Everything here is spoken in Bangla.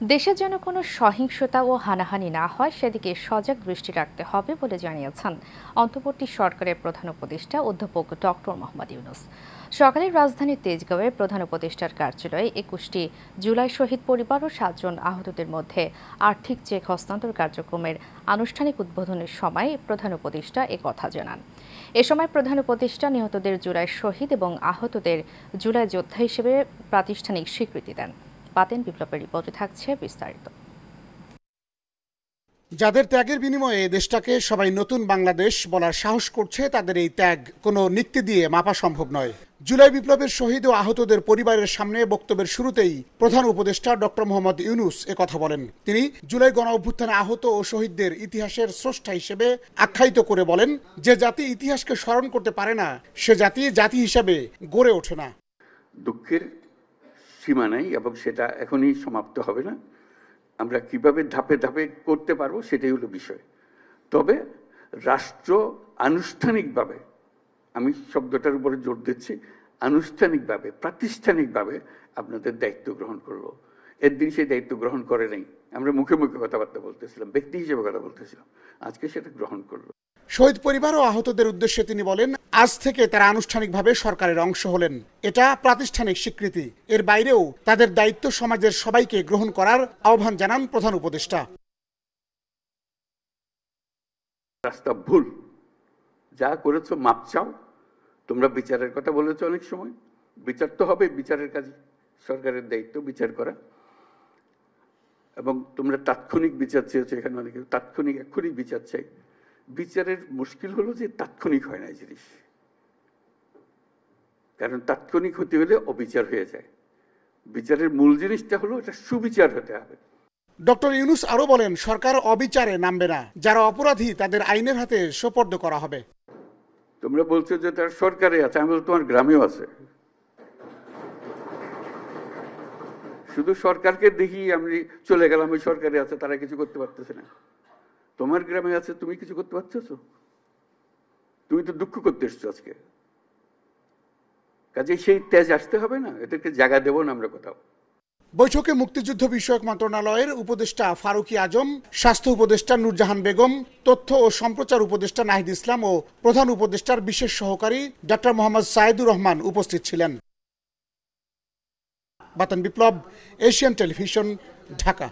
দেশে যেন কোনো সহিংসতা ও হানাহানি না হয় সেদিকে সজাগ দৃষ্টি রাখতে হবে বলে জানিয়েছেন অন্তর্বর্তী সরকারের প্রধান উপদেষ্টা অধ্যাপক ডক্টর মোহাম্মদ ইউনূস। সকালে রাজধানীর তেজগাঁওয়ে প্রধান উপদেষ্টার কার্যালয়ে ২১টি জুলাই শহীদ পরিবার ও ৭ জন আহতদের মধ্যে আর্থিক চেক হস্তান্তর কার্যক্রমের আনুষ্ঠানিক উদ্বোধনের সময় প্রধান উপদেষ্টা একথা জানান। এ সময় প্রধান উপদেষ্টা নিহতদের জুলাই শহীদ এবং আহতদের জুলাই যোদ্ধা হিসেবে প্রাতিষ্ঠানিক স্বীকৃতি দেন। বাতেন বিপ্লবের রিপোর্টে থাকছে বিস্তারিত। যাদের ত্যাগের বিনিময়ে দেশটাকে সবাই নতুন বাংলাদেশ বলার সাহস করছে, তাদের এই ত্যাগ কোনো নিক্তি দিয়ে মাপা সম্ভব নয়। জুলাই বিপ্লবের শহীদ ও আহতদের পরিবারের সামনে বক্তব্যের শুরুতেই প্রধান উপদেষ্টা ডক্টর মোহাম্মদ ইউনূস একথা বলেন। তিনি জুলাই গণ অভ্যুত্থানে আহত ও শহীদদের ইতিহাসের স্রষ্টা হিসেবে আখ্যায়িত করে বলেন, যে জাতি ইতিহাসকে স্মরণ করতে পারে না সে জাতি জাতি হিসেবে গড়ে ওঠে না। দুঃখের সীমা নাই এবং সেটা এখনই সমাপ্ত হবে না। আমরা কিভাবে ধাপে ধাপে করতে পারবো সেটাই হলো বিষয়। তবে রাষ্ট্র আনুষ্ঠানিকভাবে, আমি শব্দটার উপরে জোর দিচ্ছি, আনুষ্ঠানিকভাবে প্রাতিষ্ঠানিকভাবে আপনাদের দায়িত্ব গ্রহণ করলো। এর দিন সেই দায়িত্ব গ্রহণ করে নাই, আমরা মুখে মুখে কথাবার্তা বলতেছিলাম, ব্যক্তি হিসেবে কথা বলতেছিলাম, আজকে সেটা গ্রহণ করলো। শহীদ পরিবার ও আহতদের উদ্দেশ্যে তিনি বলেন, আজ থেকে তারা আনুষ্ঠানিকভাবে সরকারের অংশ হলেন। এটা প্রাতিষ্ঠানিক স্বীকৃতি। এর বাইরেও তাদের দায়িত্ব সমাজের সবাইকে গ্রহণ করার আহ্বান জানান প্রধান উপদেষ্টা। রাস্তা ভুল, যা করেছো মাপ চাও। তোমরা বিচারের কথা বলেছো, অনেক সময় বিচার তো হবে, বিচারের কাজ সরকারের দায়িত্ব বিচার করা। এবং তোমরা তাৎক্ষণিক বিচার চেয়েছো, এখানে অনেকে তাৎক্ষণিক এক্ষুনি বিচার চাই। বিচারের মুশকিল হলো যে তাৎক্ষণিক হয় না এই জিনিস, কারণ তাৎক্ষণিক হতে হলে অবিচার হয়ে যায়। বিচারের মূল জিনিসটা হলো এটা সুবিচার হতে হবে। ডক্টর ইউনূস আরো বলেন, সরকার অবিচারে নামবে না, যারা অপরাধী তাদের আইনের হাতে সোপর্দ করা হবে। তোমরা বলছো যে তার সরকারে আছে, আমি বলছি তোমার গ্রামেও আছে। শুধু সরকারকে দেখি আমি চলে গেলাম, ওই সরকারে আছে, তারা কিছু করতে পারতেছে না। তোমার গ্রামে আছে, তুমি কিছু করতে পারছো? তুমি তো দুঃখ করতে এসছো আজকে। কাজে সেই তেজ আসতে হবে না, এদেরকে জায়গা দেবো না আমরা কোথাও। বৈঠকে মুক্তিযুদ্ধ বিষয়ক মন্ত্রণালয়ের উপদেষ্টা ফারুকী আজম, স্বাস্থ্য উপদেষ্টা নূরজাহান বেগম, তথ্য ও সম্প্রচার উপদেষ্টা নাহিদ ইসলাম ও প্রধান উপদেষ্টার বিশেষ সহকারী ডক্টর মোহাম্মদ সাইদুর রহমান উপস্থিত ছিলেন। বাতেন বিপ্লব, এশিয়ান টেলিভিশন, ঢাকা।